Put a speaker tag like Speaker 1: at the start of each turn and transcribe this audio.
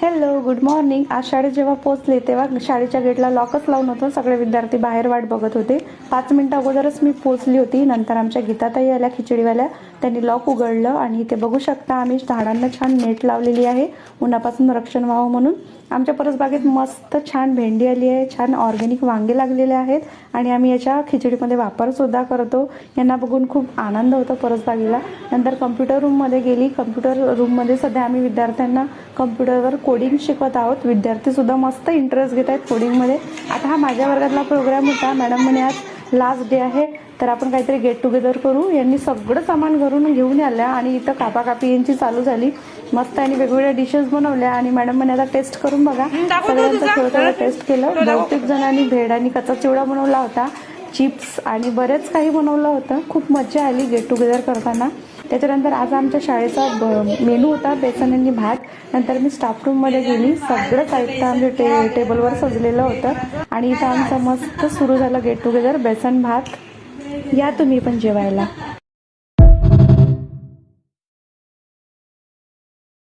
Speaker 1: Hello, good morning. आज शाळेत जेव्हा पोहोचले तेव्हा शाळेच्या गेटला लॉकच लावून होतं। सगळे विद्यार्थी बाहेर वाट बघत होते। 5 मिनिटं अगोदरच मी पोहोचली होती। नंतर आमच्या गीताताई आल्या खिचडीवाल्या, त्यांनी लॉक उघडलं आणि इथे बघू शकता आम्ही झाडांना छान नेट लावलेली आहे उन्हापासून रक्षण व्हावं म्हणून। आमच्या परसबागेत मस्त छान भेंडी आली आहे, छान ऑर्गॅनिक वांगे लागलेले आहेत आणि आम्ही याच्या खिचडीमध्ये वापर सुद्धा करतो। यांना बघून खूप आनंद होतो परसबागेला। नंतर कम्प्युटर रूममध्ये गेली। कम्प्युटर रूममध्ये सध्या आम्ही विद्यार्थ्यांना कम्प्युटरवर कोडिंग शिकवत आहोत। विद्यार्थी सुद्धा मस्त इंटरेस्ट घेत आहेत कोडिंगमध्ये। आता हा माझ्या वर्गातला प्रोग्राम होता। मॅडम म्हणे आज लास्ट डे आहे तर आपण काहीतरी गेट टुगेदर करू। यांनी सगळं सामान घरून घेऊन आल्या आणि इथं कापाकापी यांची चालू झाली। मस्त आणि वेगवेगळ्या डिशेस बनवल्या आणि मॅडम म्हणे आता टेस्ट करून बघा। सगळ्यांचं थोडं टेस्ट केलं। बहुतेक जणांनी भेड आणि कच्चा चिवडा बनवला होता, चिप्स आणि बरेच काही बनवलं होतं। खूप मजा आली गेट टुगेदर करताना। त्याच्यानंतर आज आमच्या शाळेचा मेनू होता बेसन आणि भात। नंतर मी स्टाफ रूममध्ये गेली। सगळं साहित्य आमच्या टेबलवर सजलेलं होतं आणि इथं आमचं मस्त सुरू झालं गेट टुगेदर बेसन भात। या तुम्ही पण जेवायला।